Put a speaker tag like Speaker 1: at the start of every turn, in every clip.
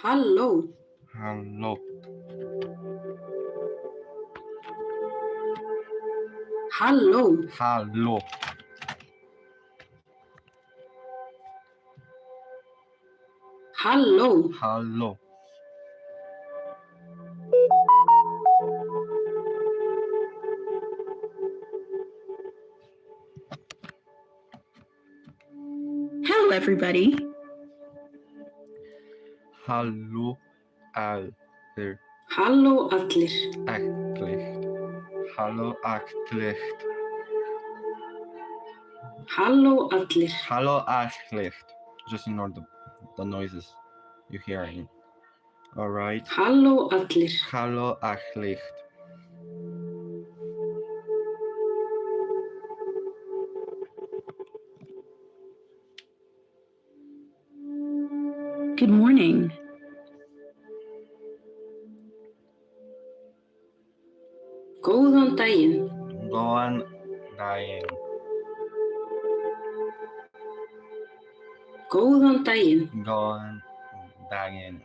Speaker 1: Halló,
Speaker 2: Halló,
Speaker 1: halló,
Speaker 2: halló,
Speaker 1: halló,
Speaker 2: halló.
Speaker 3: Hello, everybody.
Speaker 2: Halló, allir,
Speaker 1: halló allir.
Speaker 2: ekkert. Halló, ekkert.
Speaker 1: Halló allir.
Speaker 2: Halló, ekkert. Just ignore the noises you're hearing. Alright.
Speaker 1: Halló allir.
Speaker 2: Halló, ekkert.
Speaker 3: Good morning.
Speaker 1: Góðan daginn.
Speaker 2: Góðan daginn.
Speaker 1: Góðan daginn.
Speaker 2: Góðan daginn.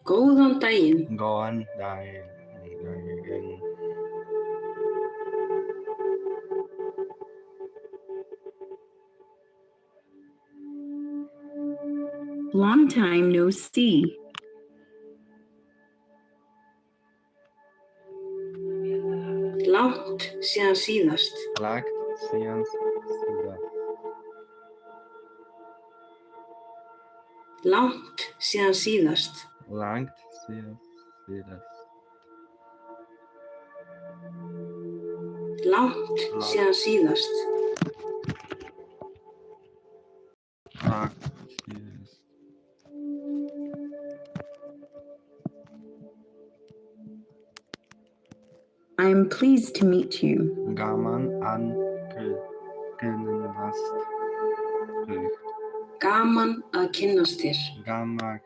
Speaker 1: Góðan daginn.
Speaker 2: Góðan daginn.
Speaker 3: Long time no see.
Speaker 1: Langt síðan síðast.
Speaker 2: Lagt síðan síðast.
Speaker 1: Langt síðan síðast.
Speaker 2: Langt síðan síðast.
Speaker 1: Langt síðan síðast.
Speaker 2: Langt síðast.
Speaker 3: I'm pleased to meet you.
Speaker 2: Gaman að kynnast þér.
Speaker 1: Gaman að kynnast þér.
Speaker 2: Gaman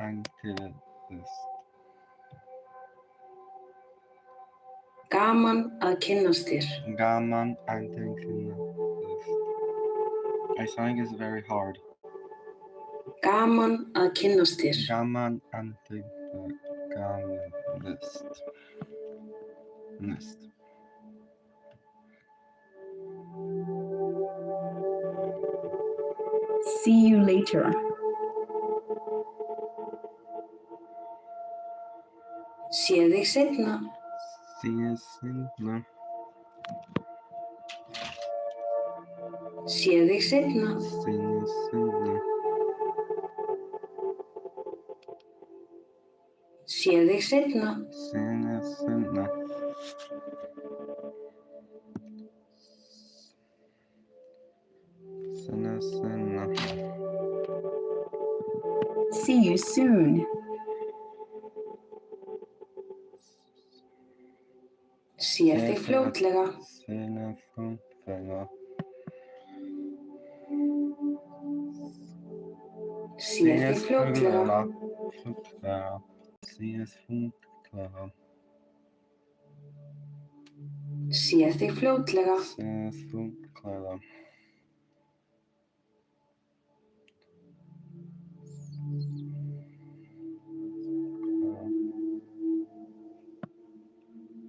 Speaker 2: að kynnast.
Speaker 1: Gaman að kynnast þér.
Speaker 2: Gaman að kynnast. My song is very hard.
Speaker 1: Gaman að kynnast þér.
Speaker 2: Gaman að kynnast.
Speaker 3: See you later.
Speaker 1: Sé þig seinna.
Speaker 2: Síðan seinna.
Speaker 1: Sé þig seinna.
Speaker 2: Síðan seinna.
Speaker 1: Sé þig seinna.
Speaker 2: Síðan seinna. Síðan seinna.
Speaker 3: See you soon.
Speaker 1: Sé þig fljótlega.
Speaker 2: Síðan fljótlega.
Speaker 1: Sé þig fljótlega.
Speaker 2: Fljótlega. Síðan fljótlega.
Speaker 1: Sé þig fljótlega.
Speaker 2: Síðan fljótlega.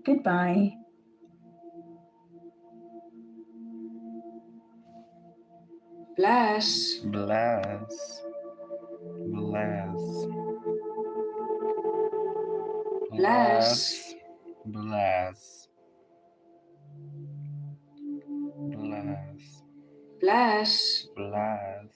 Speaker 3: Goodbye.
Speaker 1: Bless.
Speaker 2: Bless. Bless.
Speaker 1: Bless.
Speaker 2: Bless. Bless.
Speaker 1: Bless.
Speaker 2: Bless.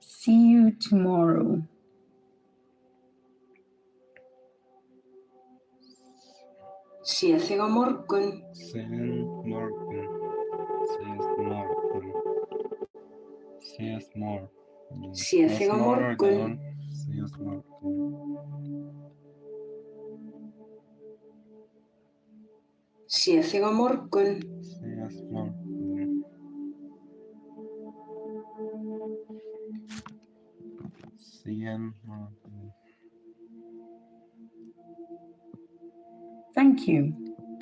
Speaker 3: See you tomorrow.
Speaker 1: Sé þig á morgun.
Speaker 2: Síðan morgun. Síðan morgun. Síðan morgun.
Speaker 1: Sé þig á morgun.
Speaker 2: Síðan morgun.
Speaker 1: Sé þig á morgun.
Speaker 2: Síðan morgun. Síðan morgun.
Speaker 3: Thank you.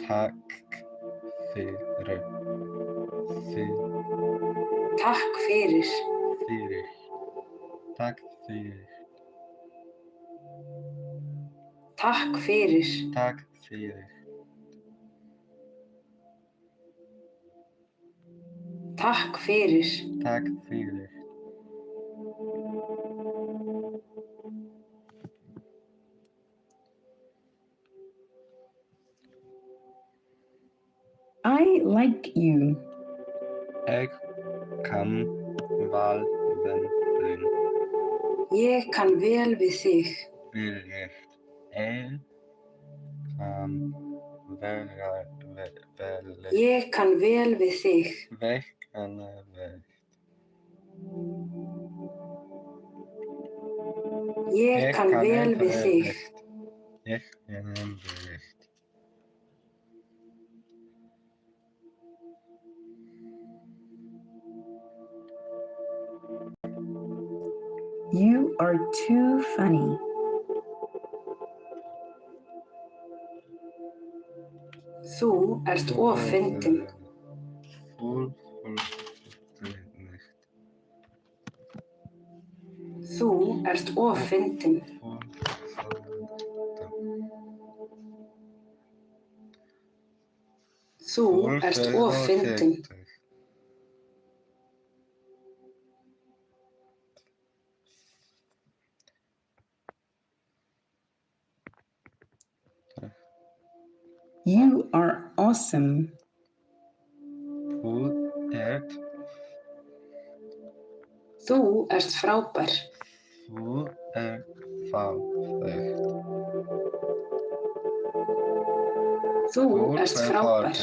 Speaker 2: Takk fyrir.
Speaker 1: Takk fyrir.
Speaker 2: Fyrir. Takk fyrir.
Speaker 1: Takk fyrir.
Speaker 2: Takk fyrir.
Speaker 1: Takk fyrir.
Speaker 2: Takk fyrir.
Speaker 3: I like you.
Speaker 2: Ég kann vel við þig.
Speaker 1: Ég kann vel við þig.
Speaker 2: Ég kann vel.
Speaker 1: Ég kann vel við þig.
Speaker 2: Ég kann vel.
Speaker 1: Ég kann vel við þig.
Speaker 2: Ég kann vel.
Speaker 3: You are too funny.
Speaker 1: Þú ert of fyndin. Þú ert of fyndin. Þú ert of fyndin.
Speaker 3: You are awesome.
Speaker 2: Þú ert
Speaker 1: frábær.
Speaker 2: Þú ert frábær.
Speaker 1: Þú ert frábær.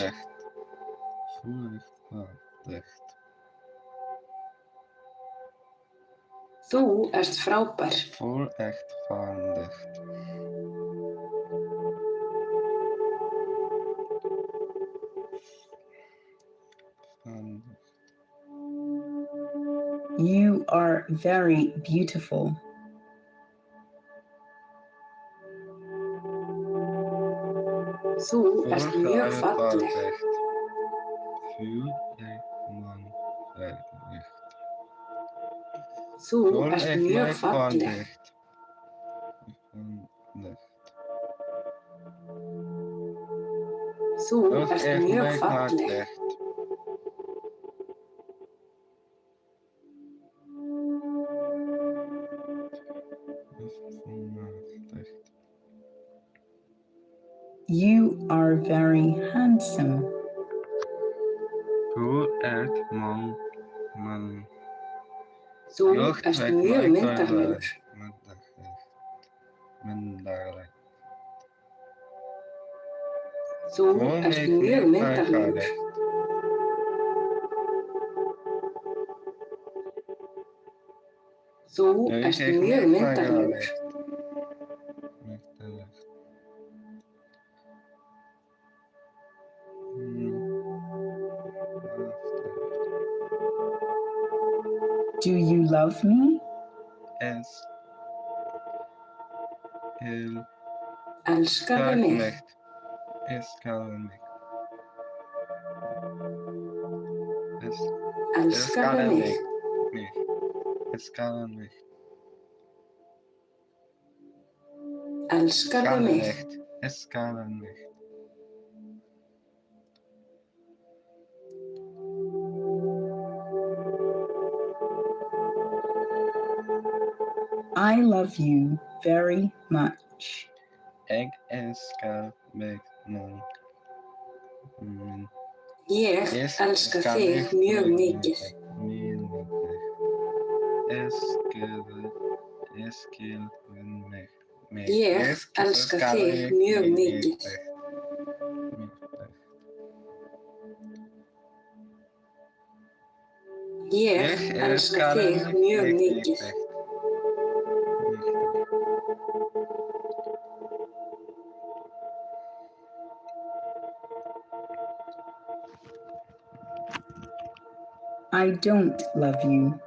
Speaker 2: Þú ert frábær.
Speaker 1: Þú ert frábær.
Speaker 2: Þú ert frábær.
Speaker 3: You are very beautiful.
Speaker 1: Þú ert mjög falleg. Þú ert mjög falleg. Þú ert mjög falleg.
Speaker 3: You are very handsome.
Speaker 2: Þú ert
Speaker 1: Þú ert mjög myndarlegur. Þú ert mjög myndarlegur. Þú ert mjög myndarlegur.
Speaker 3: Do you love me?
Speaker 1: Elskaðu mig.
Speaker 2: Elskaðu mig.
Speaker 1: Elskaðu mig.
Speaker 2: Elskaðu mig.
Speaker 1: Elskaðu mig.
Speaker 2: Elskaðu mig.
Speaker 3: I love you very much.
Speaker 2: Ég elska mig nú.
Speaker 1: Ég elska þig mjög mikið.
Speaker 2: Elskaðu mig.
Speaker 1: Ég elska þig mjög mikið. Ég elska þig mjög mikið.
Speaker 3: I don't love you.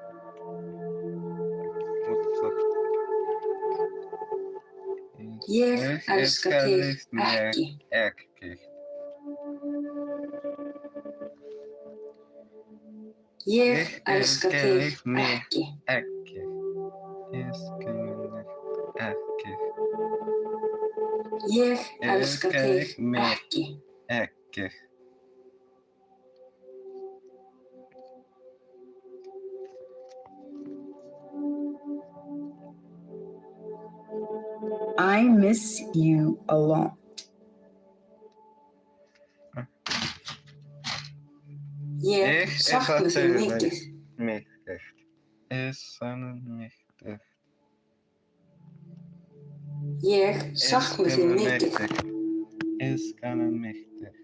Speaker 1: Ég elska þig ekki. Ég elska þig ekki.
Speaker 2: Ekki. Ekki.
Speaker 1: Ég elska þig ekki.
Speaker 2: Ekki.
Speaker 3: I miss you a lot.
Speaker 1: Ég sakna þín mikið.
Speaker 2: Mikið. Ég sakna mikið.
Speaker 1: Ég sakna þín mikið.
Speaker 2: Ég sakna mikið.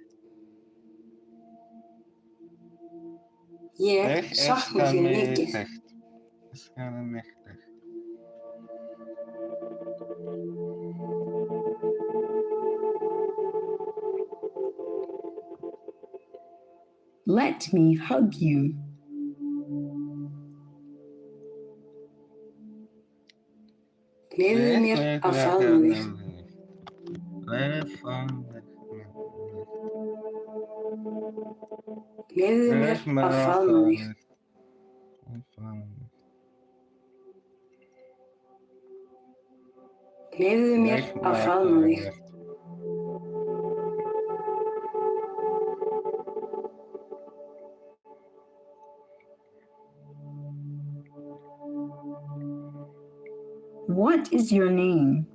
Speaker 1: Ég sakna þín mikið.
Speaker 2: Ég sakna mikið.
Speaker 3: Let me hug you.
Speaker 1: Leyfðu mér að faðma þig. Leyfðu mér að faðma þig. Leyfðu mér að faðma þig.
Speaker 3: What is your name?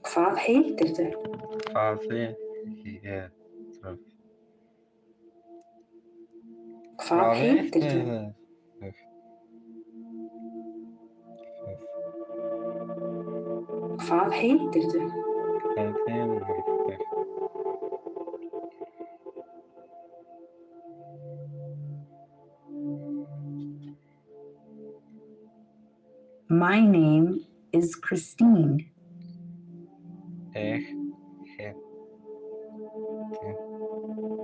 Speaker 1: Hvað heitirðu?
Speaker 2: Hvað heitirðu?
Speaker 1: Hvað heitirðu? Hvað heitirðu?
Speaker 3: My name is Christine.
Speaker 2: Ég
Speaker 1: heiti.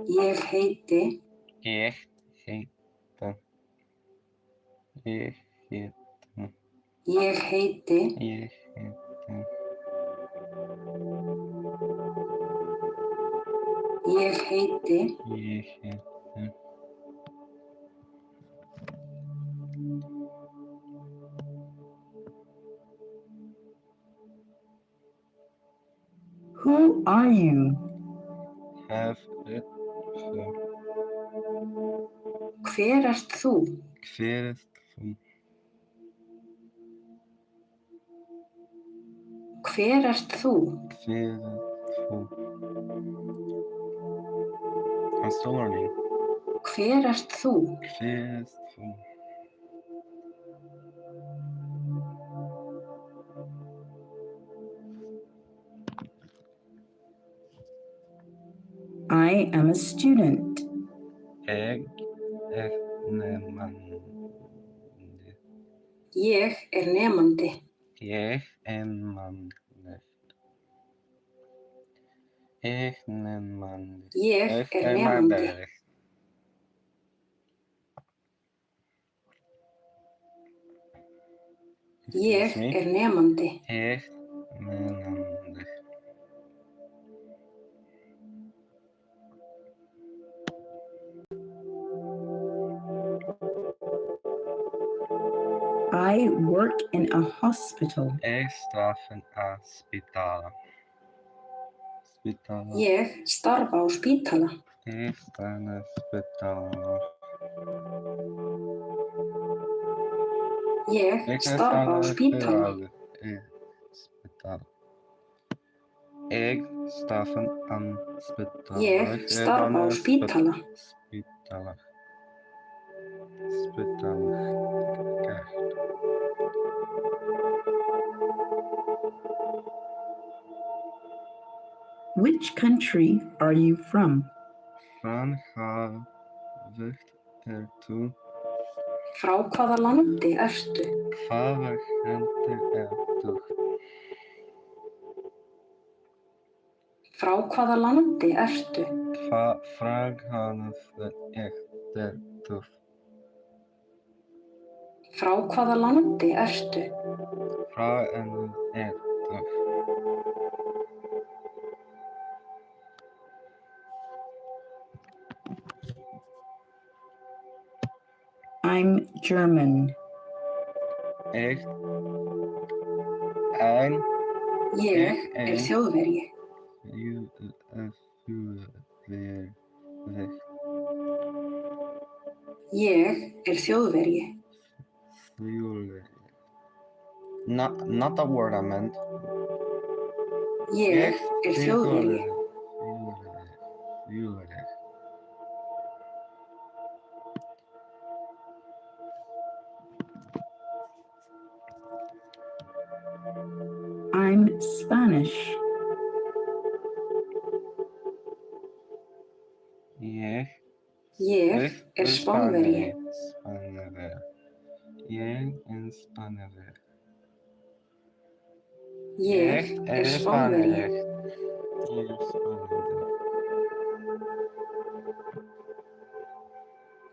Speaker 2: Ég heiti. Ég heiti.
Speaker 1: Ég heiti.
Speaker 2: Ég heiti.
Speaker 1: Ég heiti.
Speaker 2: Ég heiti.
Speaker 3: Who are you?
Speaker 2: Have it.
Speaker 1: Hver ert þú?
Speaker 2: Hver ert þú?
Speaker 1: Hver ert þú?
Speaker 2: Hver ert þú? I'm still learning.
Speaker 1: Hver ert þú?
Speaker 2: Hver ert þú?
Speaker 3: I am a student.
Speaker 2: Ég nemandi.
Speaker 1: Ég nemandi.
Speaker 2: Ég nemandi. Ég nemandi.
Speaker 1: Ég nemandi. Ég nemandi.
Speaker 2: Ég nemandi.
Speaker 3: I work in a hospital.
Speaker 2: Ég starfa á spítala.
Speaker 1: Ég starfa á spítala.
Speaker 2: Ég starfa á spítala.
Speaker 1: Ég starfa á spítala.
Speaker 2: Ég starfa á spítala.
Speaker 1: Ég starfa á spítala.
Speaker 2: Spítala.
Speaker 3: Which country are you from?
Speaker 2: Frá hvaða ertu?
Speaker 1: Frá hvaða landi ertu?
Speaker 2: Hvaða landi ertu?
Speaker 1: Frá hvaða landi ertu?
Speaker 2: Frá hvaða ertu?
Speaker 1: Frá hvaða landi ertu?
Speaker 2: Frá ertu?
Speaker 3: I'm German.
Speaker 2: Ik en
Speaker 1: Ég er Þjóðverji. Ég er Þjóðverji.
Speaker 2: Not a word I meant.
Speaker 1: Ég er Þjóðverji.
Speaker 3: I'm Spanish.
Speaker 2: Ég
Speaker 1: er Spánverji.
Speaker 2: Ég er Spánverji.
Speaker 1: Ég er Spánverji.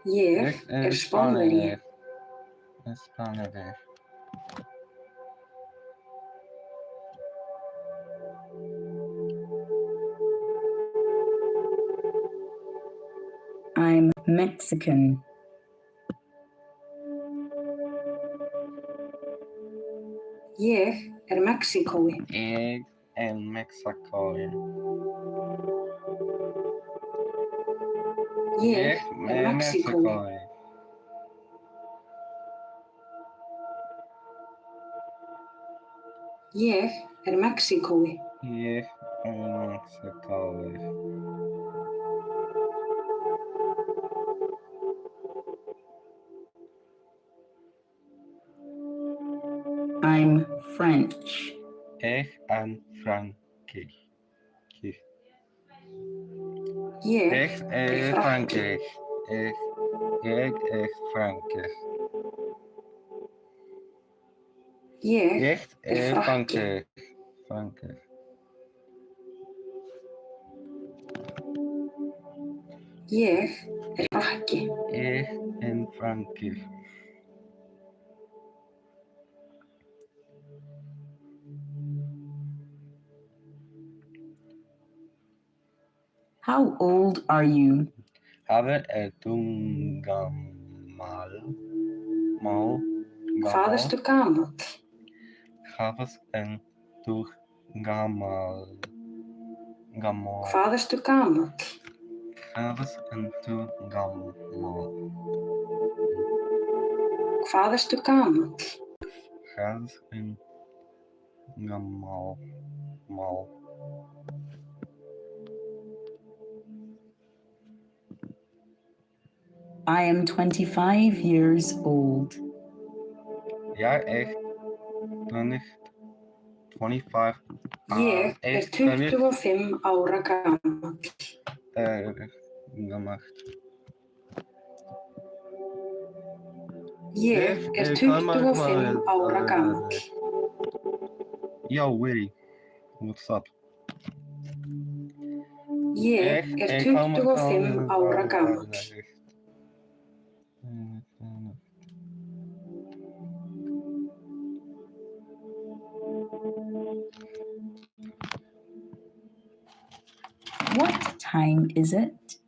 Speaker 1: Ég er Spánverji.
Speaker 3: I'm Mexican.
Speaker 1: Ég er Mexíkói.
Speaker 2: Ég er Mexíkói.
Speaker 1: Ég er Mexíkói. Ég er Mexíkói.
Speaker 2: Ég er Mexíkói.
Speaker 3: I'm French.
Speaker 2: Ik en Frankrijk.
Speaker 1: Ég
Speaker 2: Ik
Speaker 1: er
Speaker 2: Frankrijk. Ik Frankrijk.
Speaker 1: Ég
Speaker 2: Ik
Speaker 1: er Frakki.
Speaker 2: Frankrijk.
Speaker 1: Ég er Frakki.
Speaker 2: Ik en Frankrijk.
Speaker 3: How old are you?
Speaker 2: Habe toen gamal.
Speaker 1: Hvað ertu gamall?
Speaker 2: Gabes en toen gamal.
Speaker 1: Hvað ertu gamall?
Speaker 2: Gabes en toen gamal.
Speaker 1: Hvað ertu gamall?
Speaker 2: Gabes en gamal.
Speaker 3: I am 25 years old.
Speaker 2: Ja, echt. 25.
Speaker 1: Ég er 25 ára gamall.
Speaker 2: Gemacht.
Speaker 1: Ég er 25 ára gamall.
Speaker 2: Yo, Willy. What's up?
Speaker 1: Ég er 25 ára gamall.
Speaker 3: What time is it?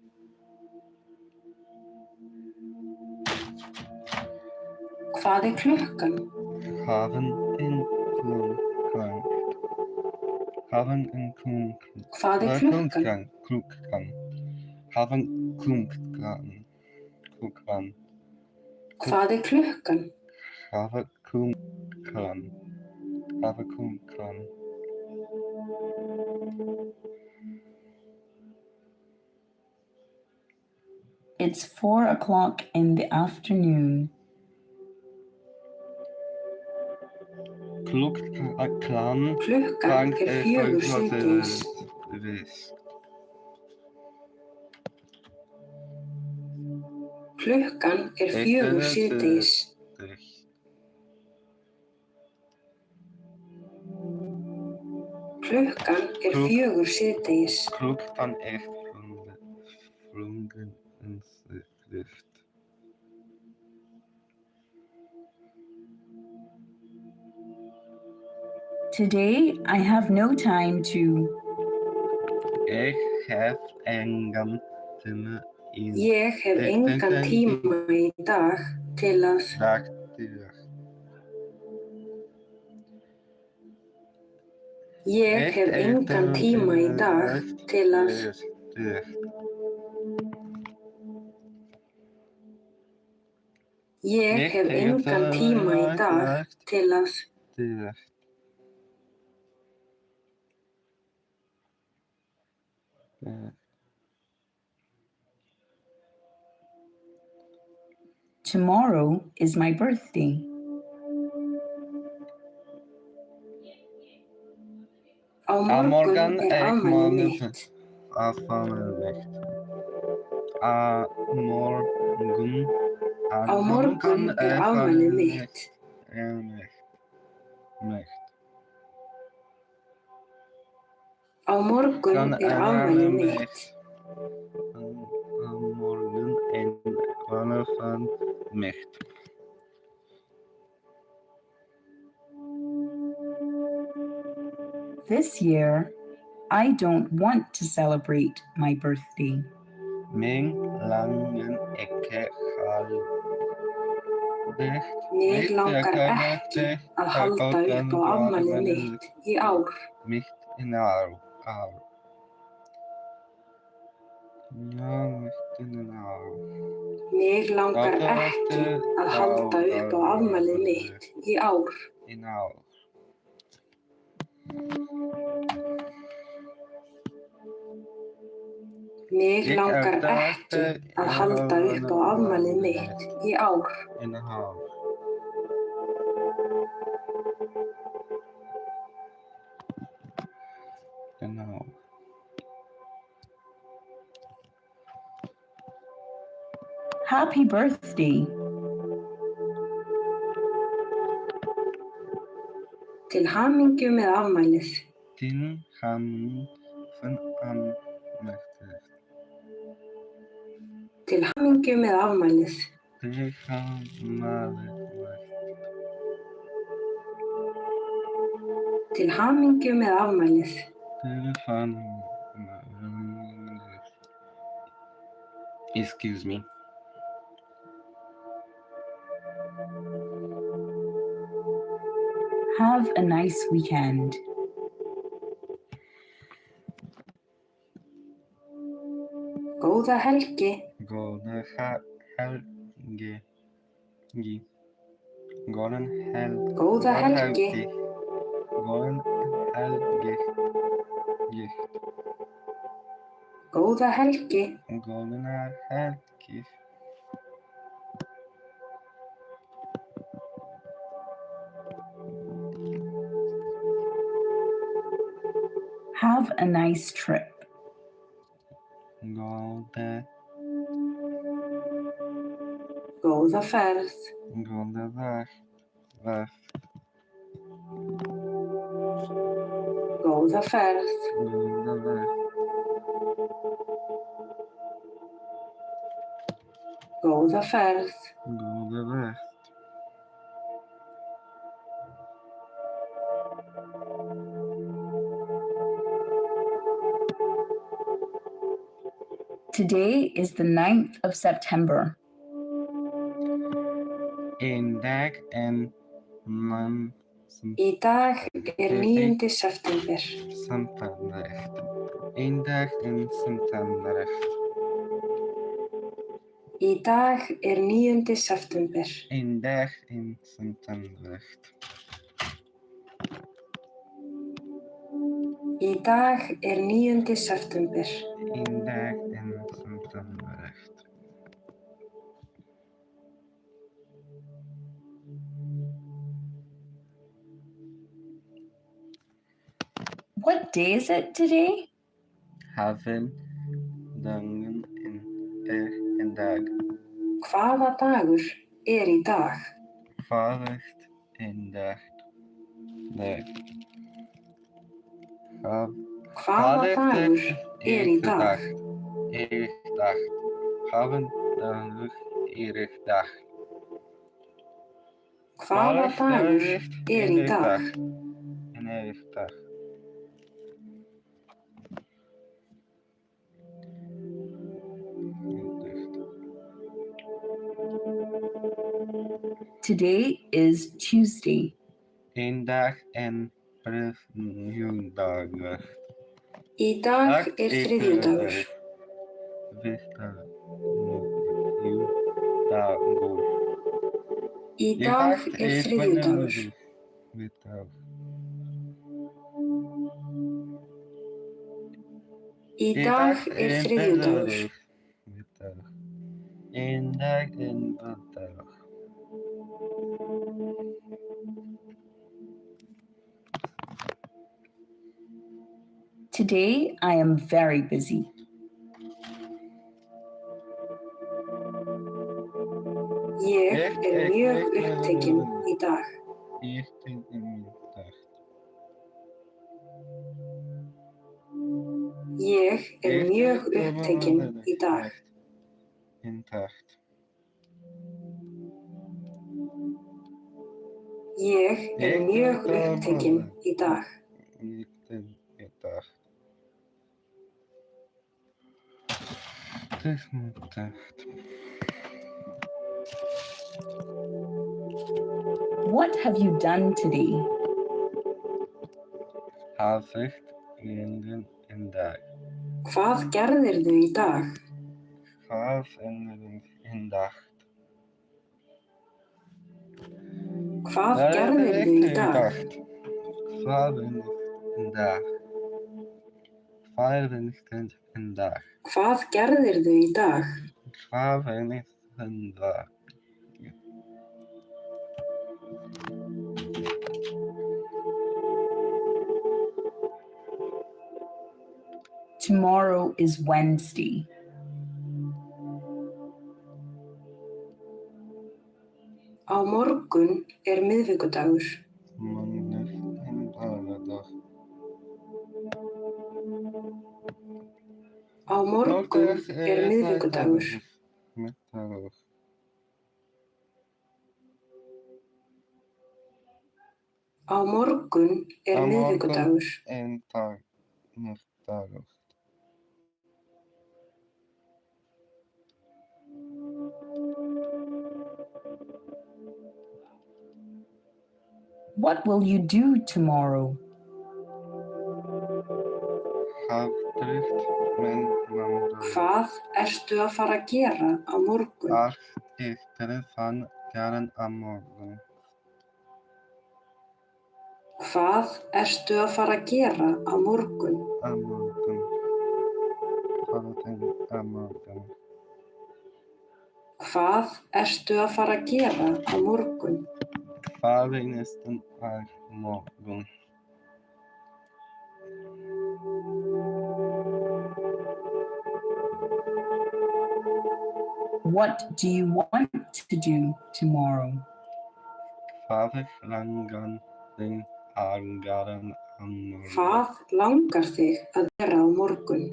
Speaker 1: Hvað er klukkan?
Speaker 2: Haven en klukkan. Haven en klukkan.
Speaker 1: Hvað er klukkan?
Speaker 2: Klukkan. Haven klukkan. Klukkan.
Speaker 1: Hvað er klukkan?
Speaker 2: Have klukkan. Have klukkan.
Speaker 3: It's 4 o'clock in the afternoon.
Speaker 2: Klukkan.
Speaker 1: Klukkan er 4 síðdegis. Klukkan er 4 síðdegis. Klukkan er 4 síðdegis.
Speaker 2: Klukkan er flungan síðdegis.
Speaker 3: Today, I have no time to.
Speaker 2: Ég hef engan tíma í
Speaker 1: Ég hef engan tíma í dag. til að
Speaker 2: Dag til dag.
Speaker 1: ég hef engan tíma í dag til að ég hef engan tíma í dag til að
Speaker 3: Tomorrow is my birthday.
Speaker 1: á morgun afmælið mitt. Á morgun afmælið mitt. Á morgun afmælið mitt.
Speaker 3: This year, I don't want to celebrate my birthday.
Speaker 2: Mig langar ekki
Speaker 1: Mig langar ekki að halda upp á afmælið mitt í ár.
Speaker 2: Mig langar
Speaker 1: ekki að halda upp á afmælið mitt í ár. Mig langar ekki að halda upp á afmælið mitt í ár.
Speaker 3: Happy birthday.
Speaker 1: Til hamingju með afmælið.
Speaker 2: Til hamingju með afmælið. Til hamingju með afmælið. Excuse me.
Speaker 3: Have a nice weekend.
Speaker 1: Góða helgi.
Speaker 2: Góða helgi.
Speaker 1: Góða helgi.
Speaker 2: Góða helgi.
Speaker 1: Góða helgi.
Speaker 2: Góða helgi.
Speaker 3: Have a nice trip.
Speaker 1: Góða ferð.
Speaker 2: Góða ferð.
Speaker 1: Góða ferð. Góða ferð.
Speaker 3: Today is the 9th of September.
Speaker 2: Í dag er 9.
Speaker 1: Í dag er 9. september.
Speaker 2: Í dag er september.
Speaker 1: Í dag er 9. september.
Speaker 2: Í dag er september.
Speaker 1: Í dag er 9. september.
Speaker 2: Í dag er september.
Speaker 3: What day is it today?
Speaker 2: Hafinn dagen er í dag.
Speaker 1: Hvaða dagur er í dag?
Speaker 2: Hvaða er dag?
Speaker 1: Hvaða dagur er í dag?
Speaker 2: Hafinn dagur er í dag.
Speaker 1: Hvaða dagur er í dag?
Speaker 3: Today is Tuesday.
Speaker 2: Eén dag en þriðjudagur.
Speaker 1: Í dag er þriðjudagur. Í dag er þriðjudagur. Í dag er þriðjudagur.
Speaker 2: Eén dag en þriðjudagur.
Speaker 3: Today I am very busy.
Speaker 1: Ég er mjög upptekinn í dag.
Speaker 2: Ég er mjög dag.
Speaker 1: Ég er mjög upptekinn í dag. Ég er mjög upptekinn í dag.
Speaker 3: What have you done today?
Speaker 2: Hafðist yndin en dag.
Speaker 1: Hvað gerðirðu í dag?
Speaker 2: Hvað en dag.
Speaker 1: Hvað gerðirðu í dag?
Speaker 2: Hvað en dag. Hvað en dag.
Speaker 1: Hvað gerðirðu í dag?
Speaker 2: Hvað en dag.
Speaker 3: Tomorrow is Wednesday.
Speaker 1: Á morgun er miðvikudagur. Á morgun er miðvikudagur. Á morgun er miðvikudagur.
Speaker 3: What will you do tomorrow?
Speaker 1: Hvað ertu að fara að gera á morgun? Hvað ertu að fara að gera á morgun? Hvað ertu að fara að gera á morgun? What do you want to do tomorrow? Hvað langar þig að gera á morgun?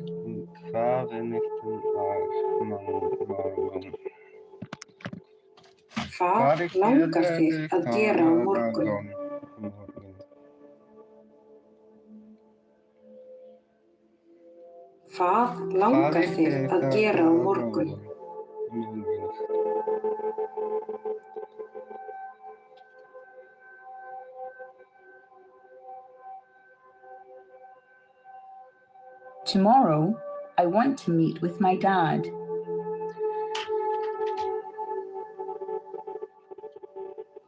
Speaker 1: Hvað langar þig að gera á morgun? Hvað langar þig að gera á morgun?
Speaker 3: Tomorrow, I want to meet with my dad.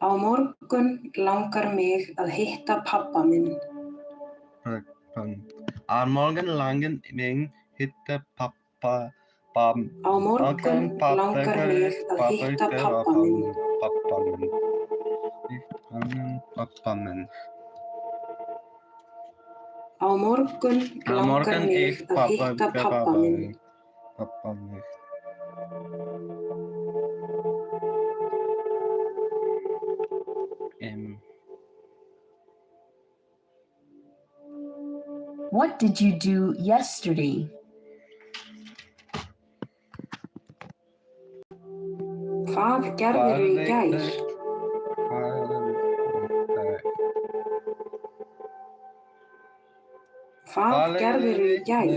Speaker 1: Á morgun langar mig að hitta pabba minn.
Speaker 2: Á morgun langar mig hitta pabba.
Speaker 1: Á morgun langar mig að hitta pabba minn. Á morgun langar mig að hitta pabba minn.
Speaker 3: What did you do yesterday?
Speaker 1: Hvað gerðirðu í gær? Hvað gerðirðu í gær?